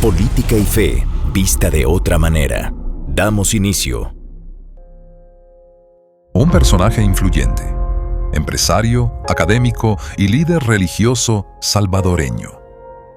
Política y fe, vista de otra manera. Damos inicio. Un personaje influyente, empresario, académico y líder religioso salvadoreño.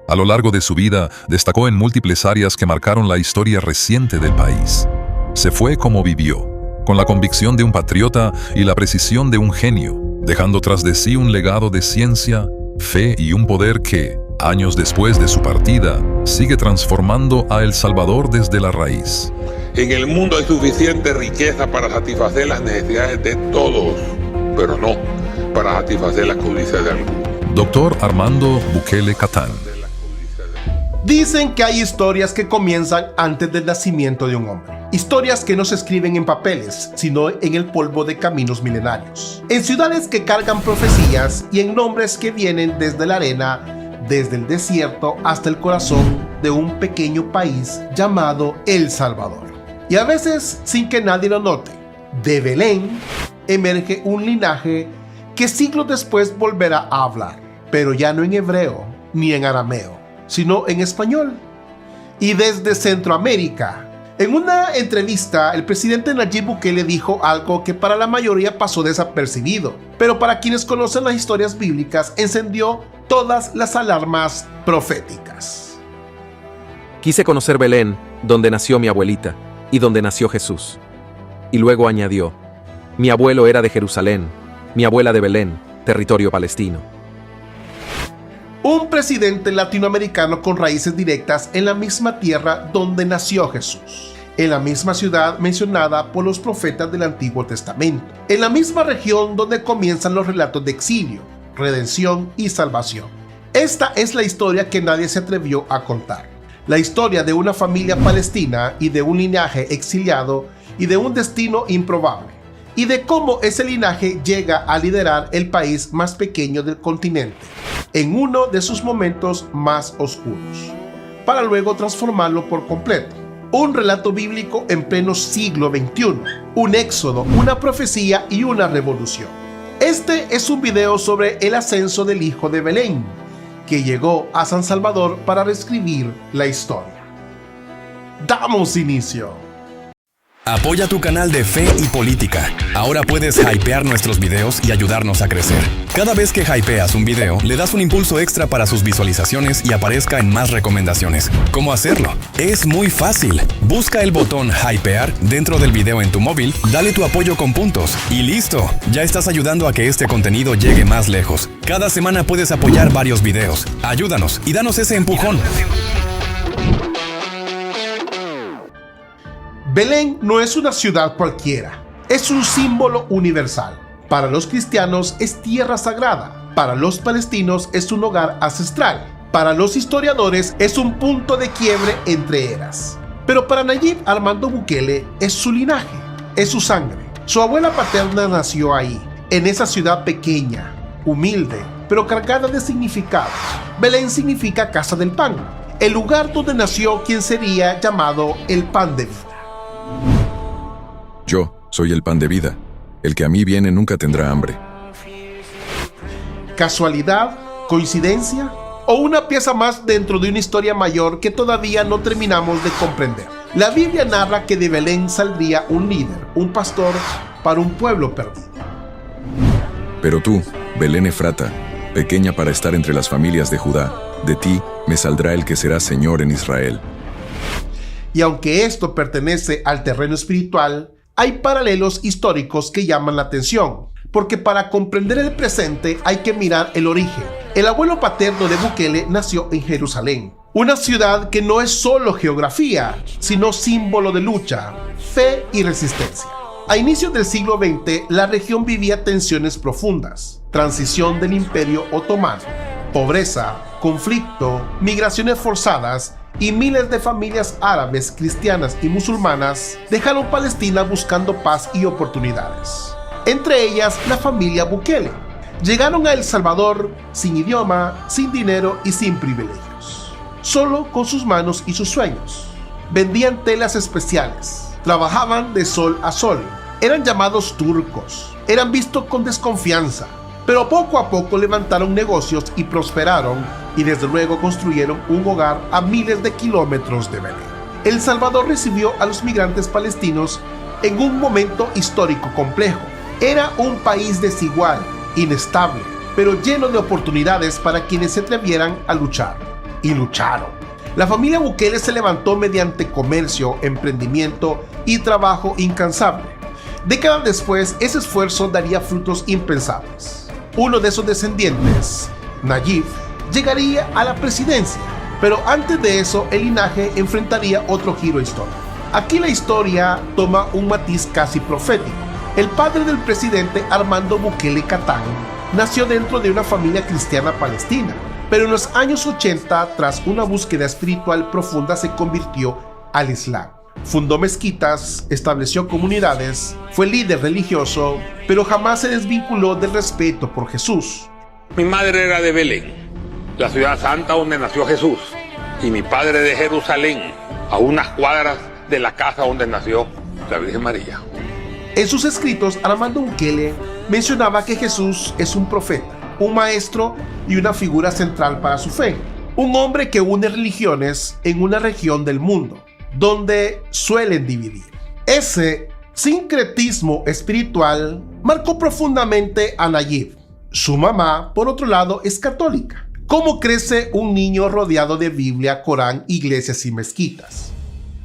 A lo largo de su vida, destacó en múltiples áreas que marcaron la historia reciente del país. Se fue como vivió, con la convicción de un patriota y la precisión de un genio, dejando tras de sí un legado de ciencia, fe y un poder que, años después de su partida, sigue transformando a El Salvador desde la raíz. En el mundo hay suficiente riqueza para satisfacer las necesidades de todos, pero no para satisfacer las codicias de algunos. Dr. Armando Bukele Catán. Dicen que hay historias que comienzan antes del nacimiento de un hombre. Historias que no se escriben en papeles, sino en el polvo de caminos milenarios. En ciudades que cargan profecías y en nombres que vienen desde la arena, desde el desierto hasta el corazón de un pequeño país llamado El Salvador. Y a veces, sin que nadie lo note, de Belén emerge un linaje que siglos después volverá a hablar, pero ya no en hebreo ni en arameo, sino en español. Y desde Centroamérica. En una entrevista, el presidente Nayib Bukele dijo algo que para la mayoría pasó desapercibido, pero para quienes conocen las historias bíblicas encendió todas las alarmas proféticas. Quise conocer Belén, donde nació mi abuelita, y donde nació Jesús. Y luego añadió, mi abuelo era de Jerusalén, mi abuela de Belén, territorio palestino. Un presidente latinoamericano con raíces directas en la misma tierra donde nació Jesús, en la misma ciudad mencionada por los profetas del Antiguo Testamento, en la misma región donde comienzan los relatos de exilio, redención y salvación. Esta es la historia que nadie se atrevió a contar. La historia de una familia palestina y de un linaje exiliado y de un destino improbable, y de cómo ese linaje llega a liderar el país más pequeño del continente en uno de sus momentos más oscuros, para luego transformarlo por completo. Un relato bíblico en pleno siglo XXI, un éxodo, una profecía y una revolución. Este es un video sobre el ascenso del hijo de Belén, que llegó a San Salvador para reescribir la historia. ¡Damos inicio! Apoya tu canal de Fe y Política. Ahora puedes hypear nuestros videos y ayudarnos a crecer. Cada vez que hypeas un video, le das un impulso extra para sus visualizaciones y aparezca en más recomendaciones. ¿Cómo hacerlo? Es muy fácil. Busca el botón hypear dentro del video en tu móvil, dale tu apoyo con puntos y listo. Ya estás ayudando a que este contenido llegue más lejos. Cada semana puedes apoyar varios videos. Ayúdanos y danos ese empujón. Belén no es una ciudad cualquiera, es un símbolo universal. Para los cristianos es tierra sagrada, para los palestinos es un hogar ancestral, para los historiadores es un punto de quiebre entre eras. Pero para Nayib Armando Bukele es su linaje, es su sangre. Su abuela paterna nació ahí, en esa ciudad pequeña, humilde, pero cargada de significados. Belén significa casa del pan, el lugar donde nació quien sería llamado el pan de vida. Yo soy el pan de vida. El que a mí viene nunca tendrá hambre. ¿Casualidad? ¿Coincidencia? ¿O una pieza más dentro de una historia mayor que todavía no terminamos de comprender? La Biblia narra que de Belén saldría un líder, un pastor para un pueblo perdido. Pero tú, Belén Efrata, pequeña para estar entre las familias de Judá, de ti me saldrá el que será Señor en Israel. Y aunque esto pertenece al terreno espiritual, hay paralelos históricos que llaman la atención, porque para comprender el presente hay que mirar el origen. El abuelo paterno de Bukele nació en Jerusalén, una ciudad que no es solo geografía, sino símbolo de lucha, fe y resistencia. A inicios del siglo XX, la región vivía tensiones profundas, transición del Imperio Otomano, pobreza, conflicto, migraciones forzadas y miles de familias árabes, cristianas y musulmanas dejaron Palestina buscando paz y oportunidades. Entre ellas, la familia Bukele. Llegaron a El Salvador sin idioma, sin dinero y sin privilegios. Solo con sus manos y sus sueños. Vendían telas especiales. Trabajaban de sol a sol. Eran llamados turcos. Eran vistos con desconfianza. Pero poco a poco levantaron negocios y prosperaron y desde luego construyeron un hogar a miles de kilómetros de Belén. El Salvador recibió a los migrantes palestinos en un momento histórico complejo. Era un país desigual, inestable, pero lleno de oportunidades para quienes se atrevieran a luchar. Y lucharon. La familia Bukele se levantó mediante comercio, emprendimiento y trabajo incansable. Décadas después, ese esfuerzo daría frutos impensables. Uno de esos descendientes, Nayib, llegaría a la presidencia, pero antes de eso el linaje enfrentaría otro giro histórico. Aquí la historia toma un matiz casi profético. El padre del presidente Armando Bukele Catán nació dentro de una familia cristiana palestina, pero en los años 80, tras una búsqueda espiritual profunda, se convirtió al Islam. Fundó mezquitas, estableció comunidades, fue líder religioso, pero jamás se desvinculó del respeto por Jesús. Mi madre era de Belén, la ciudad santa donde nació Jesús, y mi padre de Jerusalén, a unas cuadras de la casa donde nació la Virgen María. En sus escritos, Armando Bukele mencionaba que Jesús es un profeta, un maestro y una figura central para su fe. Un hombre que une religiones en una región del mundo, donde suelen dividir. Ese sincretismo espiritual marcó profundamente a Nayib. Su mamá, por otro lado, es católica. ¿Cómo crece un niño rodeado de Biblia, Corán, iglesias y mezquitas?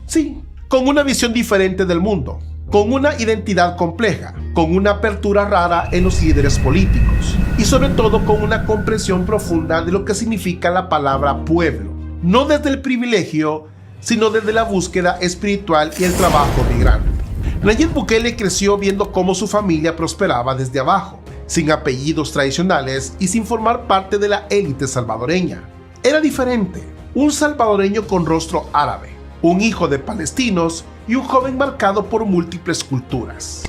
Sí, con una visión diferente del mundo, con una identidad compleja, con una apertura rara en los líderes políticos y sobre todo con una comprensión profunda de lo que significa la palabra pueblo, no desde el privilegio, sino desde la búsqueda espiritual y el trabajo migrante. Nayib Bukele creció viendo cómo su familia prosperaba desde abajo, sin apellidos tradicionales y sin formar parte de la élite salvadoreña. Era diferente, un salvadoreño con rostro árabe, un hijo de palestinos y un joven marcado por múltiples culturas.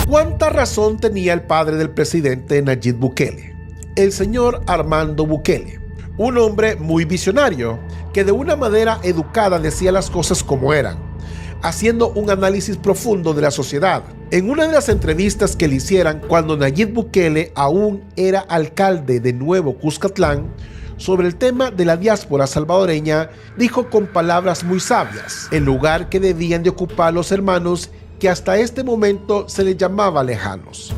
¿Cuánta razón tenía el padre del presidente Nayib Bukele? El señor Armando Bukele, un hombre muy visionario, que de una manera educada decía las cosas como eran, haciendo un análisis profundo de la sociedad. En una de las entrevistas que le hicieran cuando Nayib Bukele aún era alcalde de Nuevo Cuscatlán, sobre el tema de la diáspora salvadoreña, dijo con palabras muy sabias el lugar que debían de ocupar los hermanos que hasta este momento se les llamaba lejanos.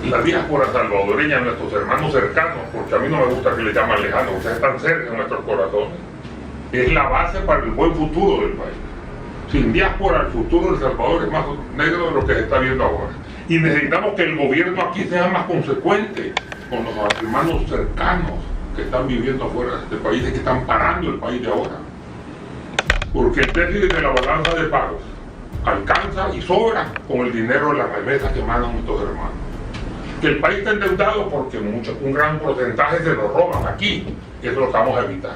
La diáspora salvadoreña, nuestros hermanos cercanos, porque a mí no me gusta que le llaman lejanos, ustedes están cerca de nuestros corazones, es la base para el buen futuro del país. Sin diáspora, el futuro de El Salvador es más negro de lo que se está viendo ahora. Y necesitamos que el gobierno aquí sea más consecuente con los hermanos cercanos que están viviendo afuera de este país y que están parando el país de ahora. Porque el déficit de la balanza de pagos alcanza y sobra con el dinero de las remesas que mandan nuestros hermanos. Que el país está endeudado porque un gran porcentaje se lo roban aquí, y eso lo vamos a evitar.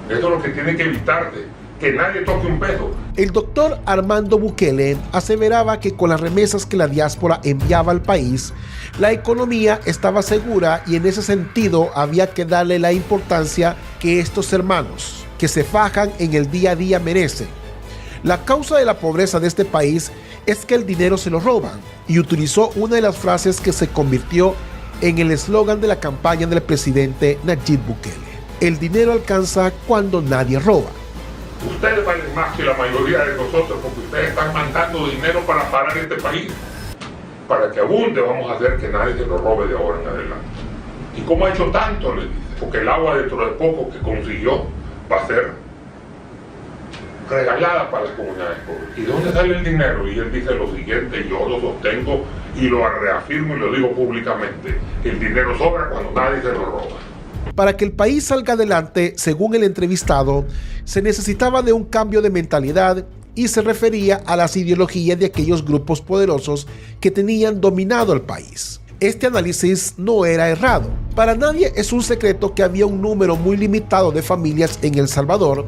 Eso es lo que tiene que evitarse, que nadie toque un peso. El doctor Armando Bukele aseveraba que con las remesas que la diáspora enviaba al país, la economía estaba segura y en ese sentido había que darle la importancia que estos hermanos, que se fajan en el día a día, merecen. La causa de la pobreza de este país es que el dinero se lo roban, y utilizó una de las frases que se convirtió en el eslogan de la campaña del presidente Nayib Bukele: el dinero alcanza cuando nadie roba. Ustedes valen más que la mayoría de nosotros porque ustedes están mandando dinero para parar este país. Para que abunde vamos a hacer que nadie se lo robe de ahora en adelante. ¿Y cómo ha hecho tanto? Le dice, porque el agua dentro de poco que consiguió va a ser regalada para las comunidades pobres. ¿Y de dónde sale el dinero? Y él dice lo siguiente, yo lo sostengo y lo reafirmo y lo digo públicamente: el dinero sobra cuando nadie se lo roba. Para que el país salga adelante, según el entrevistado, se necesitaba de un cambio de mentalidad y se refería a las ideologías de aquellos grupos poderosos que tenían dominado el país. Este análisis no era errado. Para nadie es un secreto que había un número muy limitado de familias en El Salvador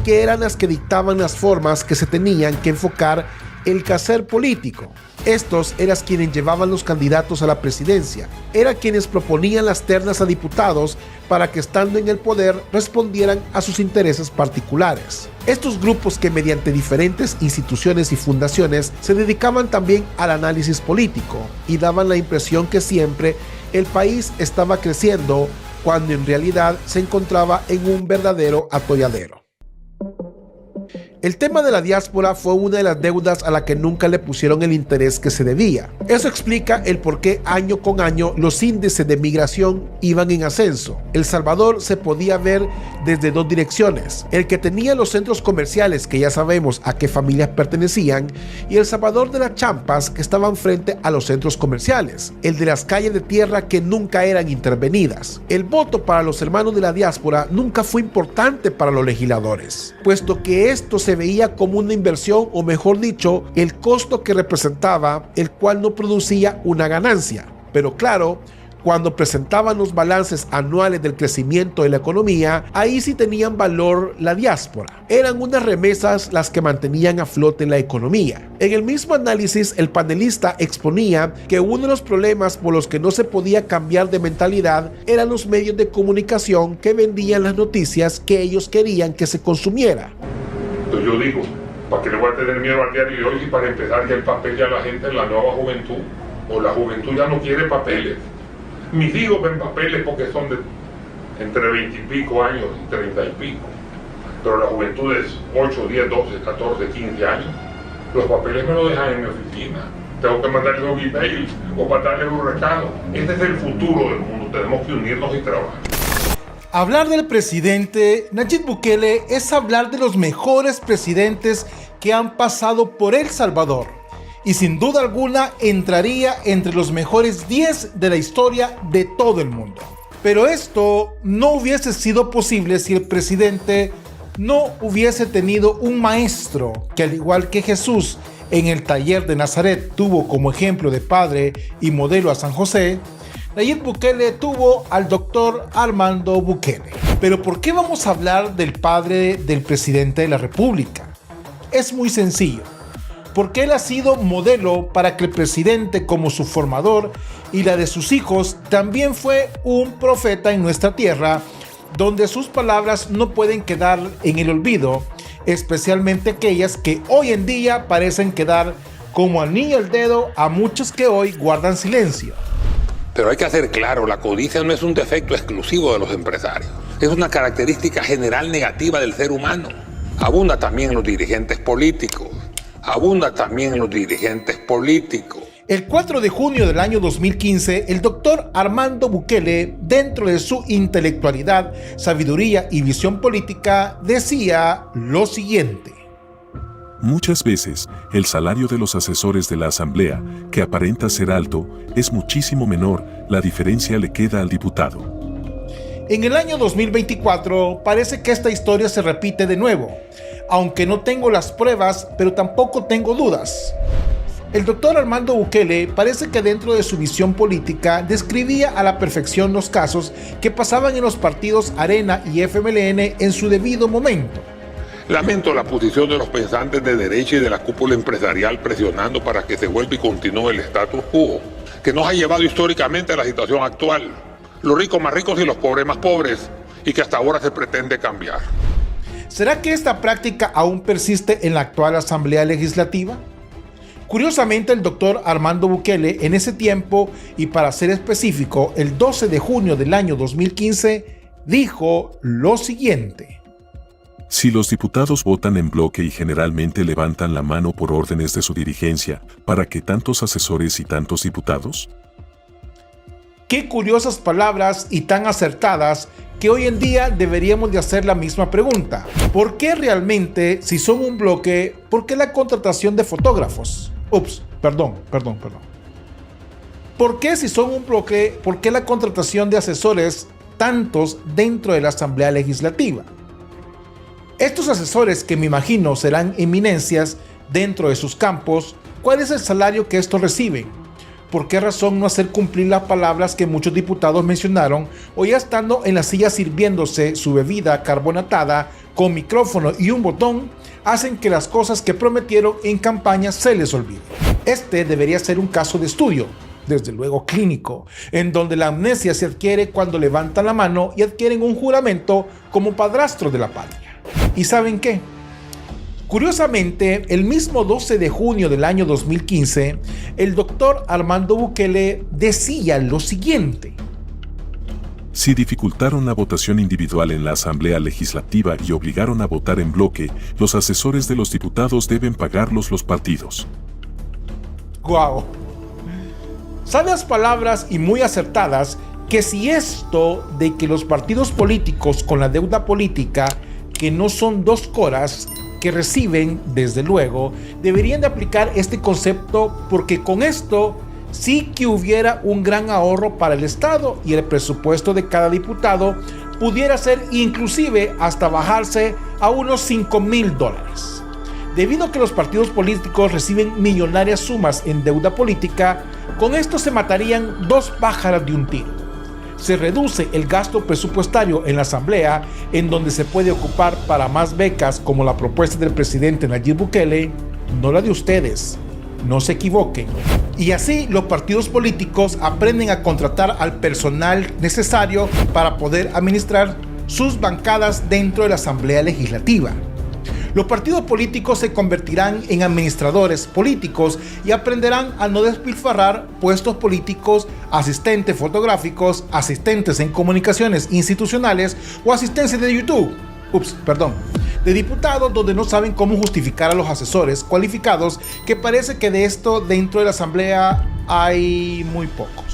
que eran las que dictaban las formas que se tenían que enfocar el quehacer político. Estos eran quienes llevaban los candidatos a la presidencia, eran quienes proponían las ternas a diputados para que estando en el poder respondieran a sus intereses particulares. Estos grupos que mediante diferentes instituciones y fundaciones se dedicaban también al análisis político y daban la impresión que siempre el país estaba creciendo cuando en realidad se encontraba en un verdadero atolladero. El tema de la diáspora fue una de las deudas a la que nunca le pusieron el interés que se debía. Eso explica el por qué año con año los índices de migración iban en ascenso. El Salvador se podía ver desde dos direcciones: el que tenía los centros comerciales, que ya sabemos a qué familias pertenecían, y El Salvador de las champas, que estaban frente a los centros comerciales, el de las calles de tierra que nunca eran intervenidas. El voto para los hermanos de la diáspora nunca fue importante para los legisladores, puesto que esto se veía como una inversión, o mejor dicho, el costo que representaba, el cual no producía una ganancia. Pero claro, cuando presentaban los balances anuales del crecimiento de la economía, ahí sí tenían valor la diáspora. Eran unas remesas las que mantenían a flote la economía. En el mismo análisis, el panelista exponía que uno de los problemas por los que no se podía cambiar de mentalidad eran los medios de comunicación que vendían las noticias que ellos querían que se consumiera. Entonces yo digo, ¿para qué le voy a tener miedo al diario de hoy si para empezar ya el papel ya la gente, la nueva juventud, o la juventud ya no quiere papeles? Mis hijos ven papeles porque son de entre 20 y pico años y 30 y pico, pero la juventud es 8, 10, 12, 14, 15 años. Los papeles me los dejan en mi oficina, tengo que mandarles un email o mandarles un recado. Este es el futuro del mundo, tenemos que unirnos y trabajar. Hablar del presidente Nayib Bukele es hablar de los mejores presidentes que han pasado por El Salvador, y sin duda alguna entraría entre los mejores 10 de la historia de todo el mundo. Pero esto no hubiese sido posible si el presidente no hubiese tenido un maestro que, al igual que Jesús en el taller de Nazaret tuvo como ejemplo de padre y modelo a San José, Nayib Bukele tuvo al doctor Armando Bukele. Pero ¿por qué vamos a hablar del padre del presidente de la República? Es muy sencillo, porque él ha sido modelo para que el presidente, como su formador y la de sus hijos, también fue un profeta en nuestra tierra, donde sus palabras no pueden quedar en el olvido, especialmente aquellas que hoy en día parecen quedar como anillo al dedo a muchos que hoy guardan silencio. Pero hay que hacer claro, la codicia no es un defecto exclusivo de los empresarios. Es una característica general negativa del ser humano. Abunda también en los dirigentes políticos. El 4 de junio del año 2015, el doctor Armando Bukele, dentro de su intelectualidad, sabiduría y visión política, decía lo siguiente. Muchas veces, el salario de los asesores de la Asamblea, que aparenta ser alto, es muchísimo menor, la diferencia le queda al diputado. En el año 2024, parece que esta historia se repite de nuevo, aunque no tengo las pruebas, pero tampoco tengo dudas. El doctor Armando Bukele parece que dentro de su visión política describía a la perfección los casos que pasaban en los partidos Arena y FMLN en su debido momento. Lamento la posición de los pensantes de derecha y de la cúpula empresarial presionando para que se vuelva y continúe el status quo, que nos ha llevado históricamente a la situación actual. Los ricos más ricos y los pobres más pobres, y que hasta ahora se pretende cambiar. ¿Será que esta práctica aún persiste en la actual Asamblea Legislativa? Curiosamente, el doctor Armando Bukele en ese tiempo, y para ser específico, el 12 de junio del año 2015, dijo lo siguiente. Si los diputados votan en bloque y generalmente levantan la mano por órdenes de su dirigencia, ¿para qué tantos asesores y tantos diputados? Qué curiosas palabras y tan acertadas que hoy en día deberíamos de hacer la misma pregunta. ¿Por qué realmente, si son un bloque, por qué la contratación de fotógrafos? Perdón. ¿Por qué si son un bloque, por qué la contratación de asesores tantos dentro de la Asamblea Legislativa? Estos asesores, que me imagino serán eminencias dentro de sus campos, ¿cuál es el salario que estos reciben? ¿Por qué razón no hacer cumplir las palabras que muchos diputados mencionaron, o ya estando en la silla sirviéndose su bebida carbonatada con micrófono y un botón, hacen que las cosas que prometieron en campaña se les olviden? Este debería ser un caso de estudio, desde luego clínico, en donde la amnesia se adquiere cuando levantan la mano y adquieren un juramento como padrastros de la patria. ¿Y saben qué? Curiosamente, el mismo 12 de junio del año 2015, el doctor Armando Bukele decía lo siguiente. Si dificultaron la votación individual en la Asamblea Legislativa y obligaron a votar en bloque, los asesores de los diputados deben pagarlos los partidos. ¡Guau! Sabias palabras y muy acertadas, que si esto de que los partidos políticos con la deuda política, que no son 2 coras, que reciben, desde luego, deberían de aplicar este concepto, porque con esto sí que hubiera un gran ahorro para el Estado y el presupuesto de cada diputado pudiera ser inclusive hasta bajarse a unos $5,000. Debido a que los partidos políticos reciben millonarias sumas en deuda política, con esto se matarían 2 pájaros de un tiro. Se reduce el gasto presupuestario en la Asamblea, en donde se puede ocupar para más becas como la propuesta del presidente Nayib Bukele, no la de ustedes. No se equivoquen. Y así los partidos políticos aprenden a contratar al personal necesario para poder administrar sus bancadas dentro de la Asamblea Legislativa. Los partidos políticos se convertirán en administradores políticos y aprenderán a no despilfarrar puestos políticos, asistentes fotográficos, asistentes en comunicaciones institucionales o asistencia de YouTube. De diputados, donde no saben cómo justificar a los asesores cualificados, que parece que de esto dentro de la Asamblea hay muy pocos.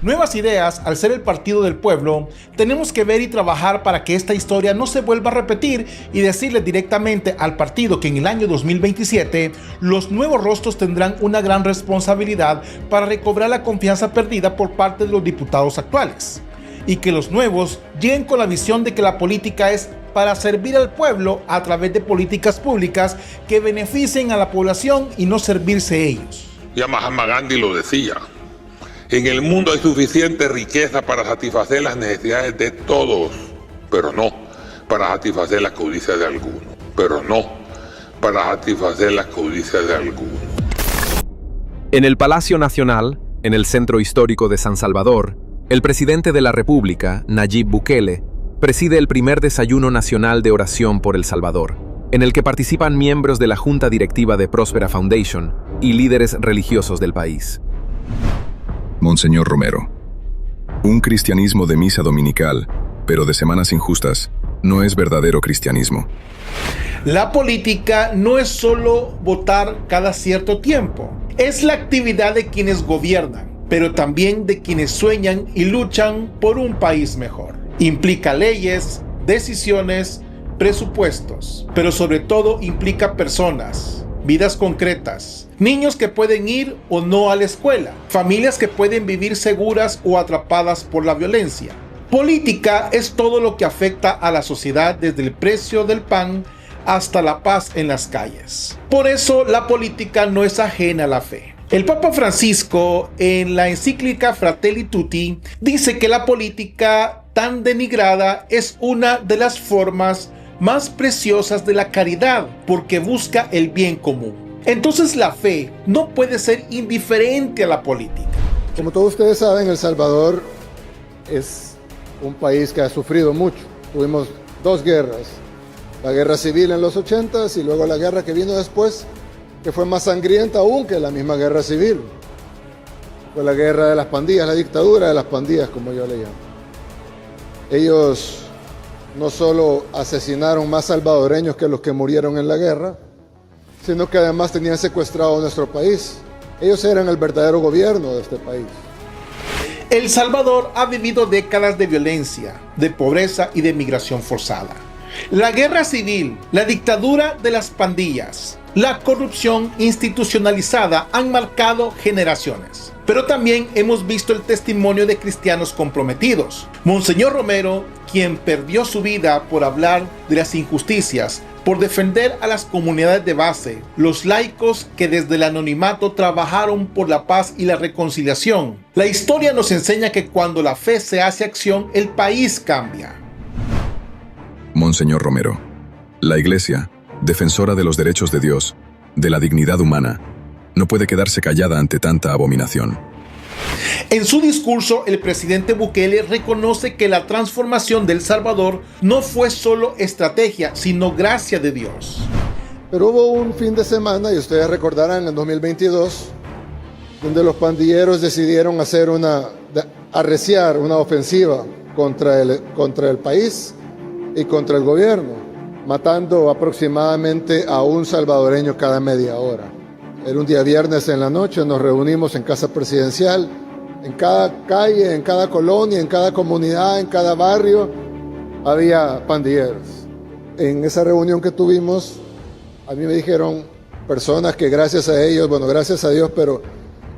Nuevas ideas, al ser el partido del pueblo, tenemos que ver y trabajar para que esta historia no se vuelva a repetir y decirle directamente al partido que en el año 2027 los nuevos rostros tendrán una gran responsabilidad para recobrar la confianza perdida por parte de los diputados actuales, y que los nuevos lleguen con la visión de que la política es para servir al pueblo a través de políticas públicas que beneficien a la población y no servirse ellos. Ya Mahatma Gandhi lo decía: en el mundo hay suficiente riqueza para satisfacer las necesidades de todos, pero no para satisfacer la codicia de algunos. En el Palacio Nacional, en el Centro Histórico de San Salvador, el presidente de la República, Nayib Bukele, preside el primer desayuno nacional de oración por El Salvador, en el que participan miembros de la Junta Directiva de Próspera Foundation y líderes religiosos del país. Monseñor Romero, un cristianismo de misa dominical, pero de semanas injustas, no es verdadero cristianismo. La política no es solo votar cada cierto tiempo, es la actividad de quienes gobiernan, pero también de quienes sueñan y luchan por un país mejor. Implica leyes, decisiones, presupuestos, pero sobre todo implica personas, vidas concretas, niños que pueden ir o no a la escuela, familias que pueden vivir seguras o atrapadas por la violencia. Política es todo lo que afecta a la sociedad, desde el precio del pan hasta la paz en las calles. Por eso la política no es ajena a la fe. El Papa Francisco, en la encíclica Fratelli Tutti, dice que la política tan denigrada es una de las formas más preciosas de la caridad, porque busca el bien común. Entonces la fe no puede ser indiferente a la política. Como todos ustedes saben, El Salvador es un país que ha sufrido mucho. Tuvimos 2 guerras, la guerra civil en los 80s y luego la guerra que vino después, que fue más sangrienta aún que la misma guerra civil. Fue la guerra de las pandillas, la dictadura de las pandillas, como yo le llamo. Ellos no solo asesinaron más salvadoreños que los que murieron en la guerra, sino que además tenían secuestrado nuestro país. Ellos eran el verdadero gobierno de este país. El Salvador ha vivido décadas de violencia, de pobreza y de migración forzada. La guerra civil, la dictadura de las pandillas, la corrupción institucionalizada han marcado generaciones. Pero también hemos visto el testimonio de cristianos comprometidos. Monseñor Romero, quien perdió su vida por hablar de las injusticias, por defender a las comunidades de base, los laicos que desde el anonimato trabajaron por la paz y la reconciliación. La historia nos enseña que cuando la fe se hace acción, el país cambia. Monseñor Romero, la Iglesia, defensora de los derechos de Dios, de la dignidad humana, no puede quedarse callada ante tanta abominación. En su discurso, el presidente Bukele reconoce que la transformación de El Salvador no fue solo estrategia, sino gracia de Dios. Pero hubo un fin de semana, y ustedes recordarán, en 2022, donde los pandilleros decidieron arreciar una ofensiva contra el país y contra el gobierno, matando aproximadamente a un salvadoreño cada media hora. Era un día viernes en la noche, nos reunimos en Casa Presidencial, en cada calle, en cada colonia, en cada comunidad, en cada barrio, había pandilleros. En esa reunión que tuvimos, a mí me dijeron personas que gracias a ellos, bueno, gracias a Dios, pero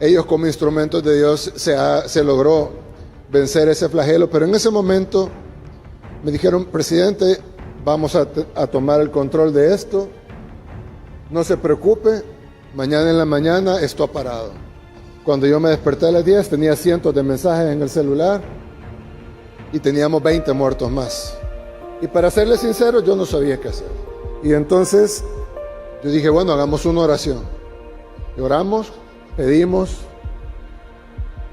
ellos como instrumentos de Dios se logró vencer ese flagelo. Pero en ese momento me dijeron, presidente, vamos a tomar el control de esto, no se preocupe, mañana en la mañana esto ha parado. Cuando yo me desperté a las 10 tenía cientos de mensajes en el celular y teníamos 20 muertos más. Y para serles sincero, yo no sabía qué hacer. Y entonces yo dije, bueno, hagamos una oración. Y oramos, pedimos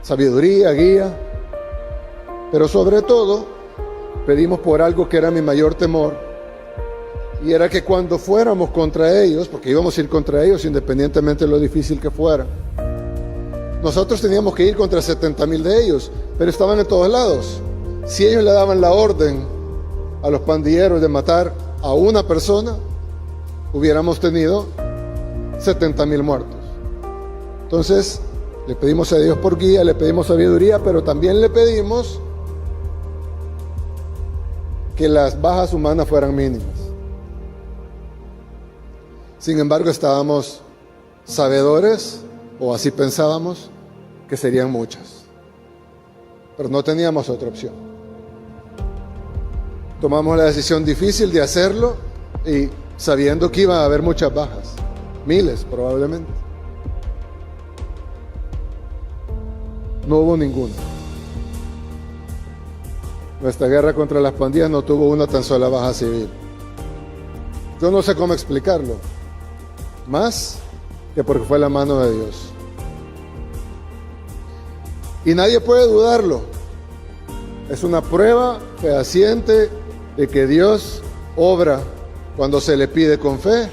sabiduría, guía, pero sobre todo pedimos por algo que era mi mayor temor, y era que cuando fuéramos contra ellos, porque íbamos a ir contra ellos independientemente de lo difícil que fuera, nosotros teníamos que ir contra 70,000 de ellos, pero estaban en todos lados. Si ellos le daban la orden a los pandilleros de matar a una persona, hubiéramos tenido 70,000 muertos. Entonces, le pedimos a Dios por guía, le pedimos sabiduría, pero también le pedimos que las bajas humanas fueran mínimas. Sin embargo, estábamos sabedores, o así pensábamos, que serían muchas. Pero no teníamos otra opción. Tomamos la decisión difícil de hacerlo y sabiendo que iba a haber muchas bajas, miles probablemente. No hubo ninguna. Nuestra guerra contra las pandillas no tuvo una tan sola baja civil. Yo no sé cómo explicarlo, más que porque fue la mano de Dios. Y nadie puede dudarlo. Es una prueba fehaciente de que Dios obra cuando se le pide con fe.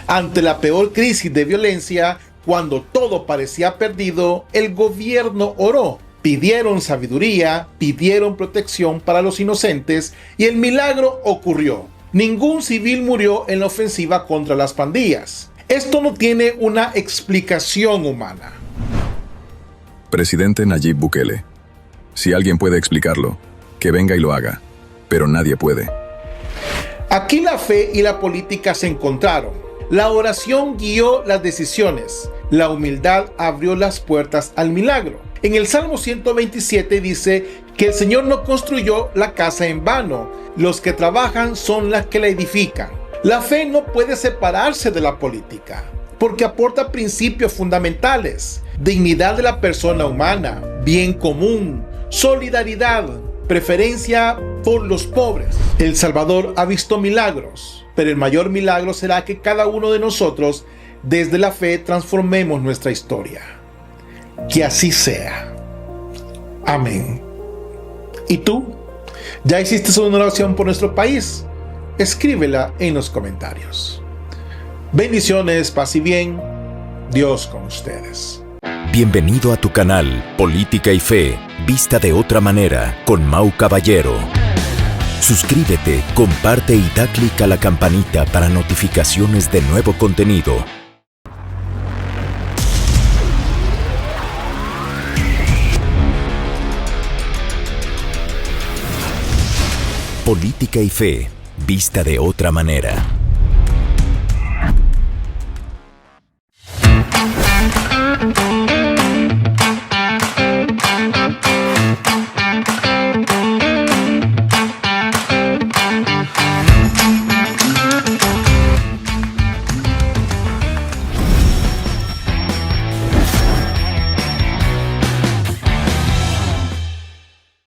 Ante la peor crisis de violencia, cuando todo parecía perdido, el gobierno oró. Pidieron sabiduría, pidieron protección para los inocentes y el milagro ocurrió. Ningún civil murió en la ofensiva contra las pandillas. Esto no tiene una explicación humana. Presidente Nayib Bukele. Si alguien puede explicarlo, que venga y lo haga, pero nadie puede. Aquí la fe y la política se encontraron. La oración guió las decisiones. La humildad abrió las puertas al milagro. En el Salmo 127 dice que el Señor no construyó la casa en vano. Los que trabajan son los que la edifican. La fe no puede separarse de la política, porque aporta principios fundamentales: dignidad de la persona humana, bien común, solidaridad, preferencia por los pobres. El Salvador ha visto milagros, pero el mayor milagro será que cada uno de nosotros, desde la fe, transformemos nuestra historia. Que así sea. Amén. ¿Y tú? ¿Ya hiciste una oración por nuestro país? Escríbela en los comentarios. Bendiciones, paz y bien. Dios con ustedes. Bienvenido a tu canal Política y Fe, vista de otra manera, con Mau Caballero. Suscríbete, comparte y da clic a la campanita para notificaciones de nuevo contenido. Política y Fe, vista de otra manera.